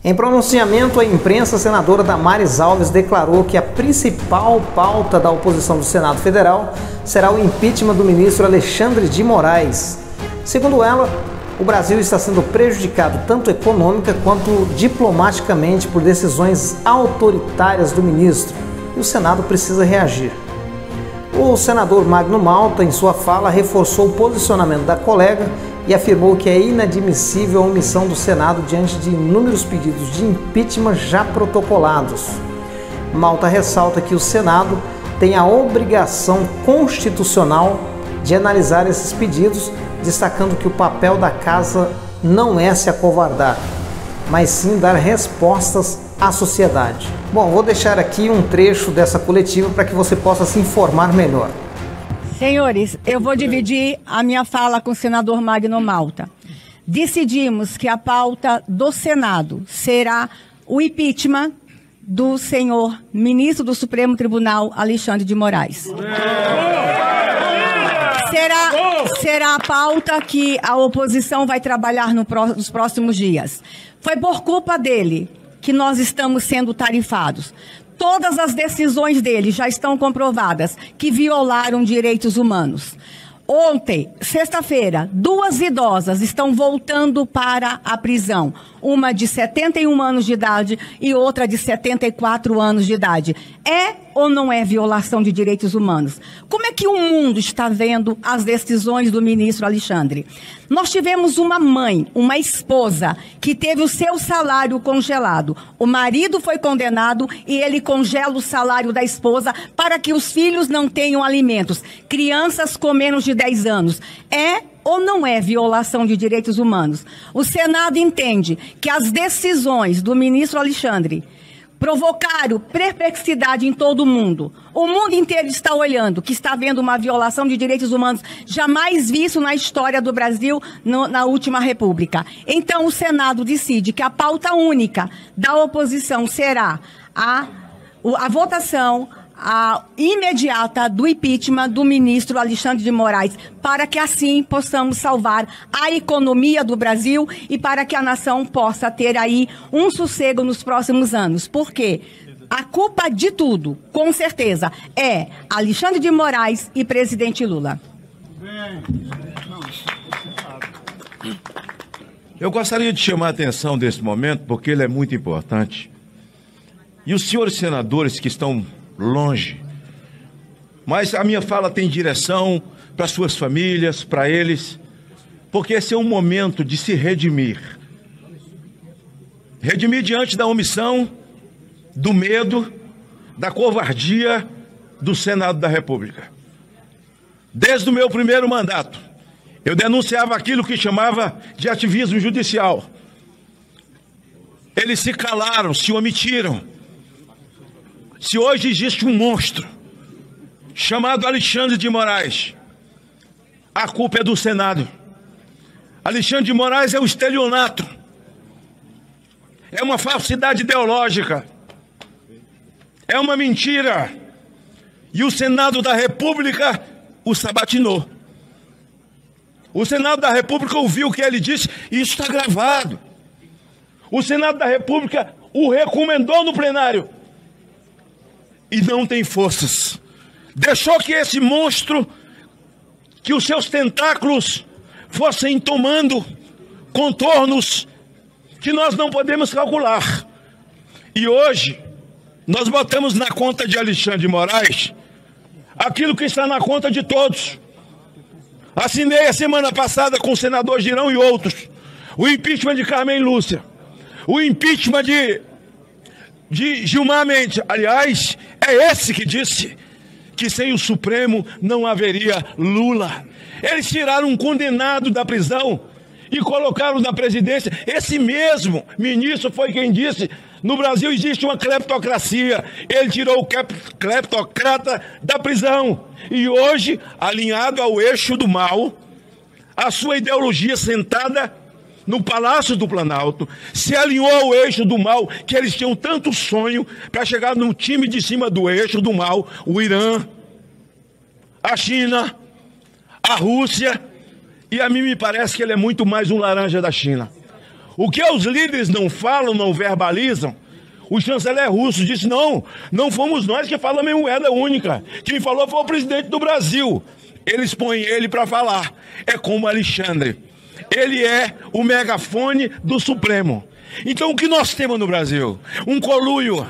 Em pronunciamento à imprensa, a senadora Damares Alves declarou que a principal pauta da oposição do Senado Federal será o impeachment do ministro Alexandre de Moraes. Segundo ela, o Brasil está sendo prejudicado tanto econômica quanto diplomaticamente por decisões autoritárias do ministro e o Senado precisa reagir. O senador Magno Malta, em sua fala, reforçou o posicionamento da colega e afirmou que é inadmissível a omissão do Senado diante de inúmeros pedidos de impeachment já protocolados. Malta ressalta que o Senado tem a obrigação constitucional de analisar esses pedidos, destacando que o papel da Casa não é se acovardar, mas sim dar respostas à sociedade. Bom, vou deixar aqui um trecho dessa coletiva para que você possa se informar melhor. Senhores, eu vou dividir a minha fala com o senador Magno Malta. Decidimos que a pauta do Senado será o impeachment do senhor ministro do Supremo Tribunal, Alexandre de Moraes. Será a pauta que a oposição vai trabalhar nos próximos dias. Foi por culpa dele que nós estamos sendo tarifados. Todas as decisões dele já estão comprovadas que violaram direitos humanos. Ontem, sexta-feira, 2 idosas estão voltando para a prisão. Uma de 71 anos de idade e outra de 74 anos de idade. É ou não é violação de direitos humanos? Como é que o mundo está vendo as decisões do ministro Alexandre? Nós tivemos uma mãe, uma esposa, que teve o seu salário congelado. O marido foi condenado e ele congela o salário da esposa para que os filhos não tenham alimentos. Crianças com menos de 10 anos. É ou não é violação de direitos humanos? O Senado entende que as decisões do ministro Alexandre provocaram perplexidade em todo o mundo. O mundo inteiro está olhando que está havendo uma violação de direitos humanos jamais visto na história do Brasil na última república. Então o Senado decide que a pauta única da oposição será a votação imediata do impeachment do ministro Alexandre de Moraes, para que assim possamos salvar a economia do Brasil e para que a nação possa ter aí um sossego nos próximos anos. Por quê? A culpa de tudo, com certeza, é Alexandre de Moraes e presidente Lula. Eu gostaria de chamar a atenção desse momento, porque ele é muito importante. E os senhores senadores que estão longe, mas a minha fala tem direção para suas famílias, para eles, porque esse é um momento de se redimir. Redimir diante da omissão, do medo, da covardia do Senado da República. Desde o meu primeiro mandato, eu denunciava aquilo que chamava de ativismo judicial. Eles se calaram, se omitiram. Se hoje existe um monstro chamado Alexandre de Moraes, a culpa é do Senado. Alexandre de Moraes é um estelionato, é uma falsidade ideológica, é uma mentira, e o Senado da República o sabatinou. O Senado da República ouviu o que ele disse, e isso está gravado. O Senado da República o recomendou no plenário e não tem forças. Deixou que esse monstro, que os seus tentáculos fossem tomando contornos que nós não podemos calcular. E hoje, nós botamos na conta de Alexandre de Moraes aquilo que está na conta de todos. Assinei a semana passada com o senador Girão e outros o impeachment de Carmen Lúcia, o impeachment de Gilmar Mendes. Aliás, é esse que disse que sem o Supremo não haveria Lula. Eles tiraram um condenado da prisão e colocaram na presidência. Esse mesmo ministro foi quem disse: no Brasil existe uma cleptocracia. Ele tirou o cleptocrata da prisão. E hoje, alinhado ao eixo do mal, a sua ideologia sentada no Palácio do Planalto, se alinhou ao eixo do mal, que eles tinham tanto sonho para chegar no time de cima do eixo do mal: o Irã, a China, a Rússia, e a mim me parece que ele é muito mais um laranja da China. O que os líderes não falam, não verbalizam, o chanceler russo disse, não fomos nós que falamos em moeda única. Quem falou foi o presidente do Brasil. Eles põem ele para falar. É como Alexandre. Ele é o megafone do Supremo. Então o que nós temos no Brasil? Um conluio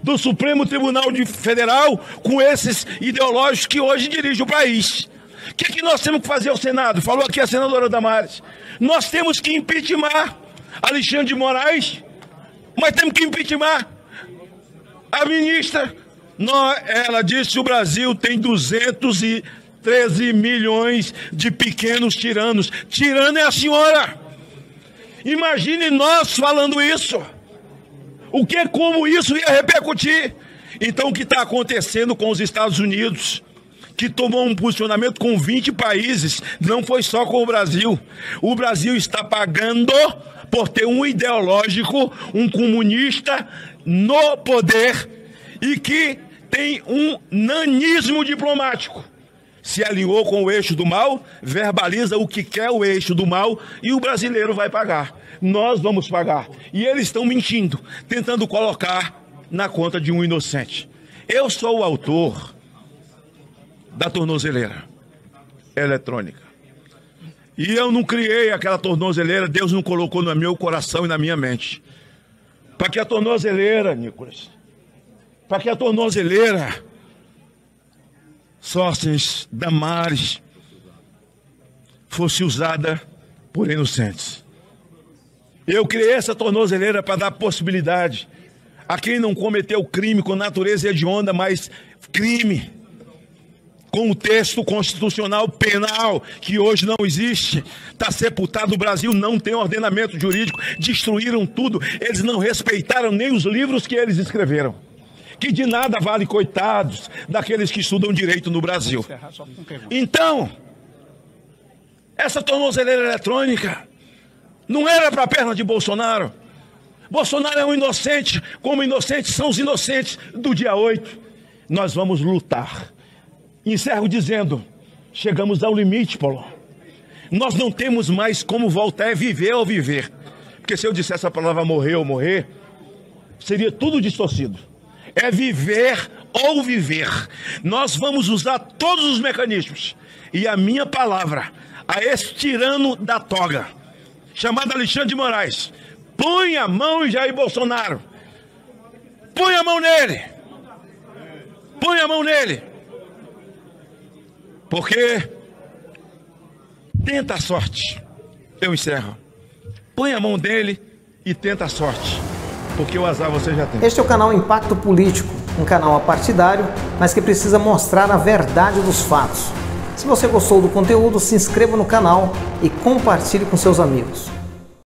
do Supremo Tribunal Federal com esses ideológicos que hoje dirigem o país. O que nós temos que fazer ao Senado? Falou aqui a senadora Damares. Nós temos que impeachment Alexandre de Moraes, mas temos que impeachment a ministra. Ela disse que o Brasil tem 213 milhões de pequenos tiranos. Tirano é a senhora. Imagine nós falando isso. Como isso ia repercutir? Então o que está acontecendo com os Estados Unidos, que tomou um posicionamento com 20 países, não foi só com o Brasil. O Brasil está pagando por ter um ideológico, um comunista no poder e que tem um nanismo diplomático. Se alinhou com o eixo do mal, verbaliza o que quer o eixo do mal e o brasileiro vai pagar. Nós vamos pagar. E eles estão mentindo, tentando colocar na conta de um inocente. Eu sou o autor da tornozeleira eletrônica. E eu não criei aquela tornozeleira, Deus não colocou no meu coração e na minha mente. Para que a tornozeleira, Nicolas, para que a tornozeleira, Sóstenes, Damares, fosse usada por inocentes. Eu criei essa tornozeleira para dar possibilidade a quem não cometeu crime com natureza hedionda, mas crime com o texto constitucional penal, que hoje não existe, está sepultado. O Brasil não tem ordenamento jurídico, destruíram tudo, eles não respeitaram nem os livros que eles escreveram. Que de nada vale, coitados, daqueles que estudam direito no Brasil. Então, essa tornozeleira eletrônica não era para a perna de Bolsonaro. Bolsonaro é um inocente, como inocentes são os inocentes do dia 8. Nós vamos lutar. Encerro dizendo, chegamos ao limite, Paulo. Nós não temos mais como voltar, é viver ou viver. Porque se eu dissesse a palavra morrer ou morrer, seria tudo distorcido. É viver ou viver. Nós vamos usar todos os mecanismos. E a minha palavra, a esse tirano da toga, chamado Alexandre de Moraes, põe a mão em Jair Bolsonaro. Põe a mão nele. Põe a mão nele. Porque tenta a sorte. Eu encerro. Põe a mão dele e tenta a sorte. Porque o azar você já tem. Este é o canal Impacto Político, um canal apartidário, mas que precisa mostrar a verdade dos fatos. Se você gostou do conteúdo, se inscreva no canal e compartilhe com seus amigos.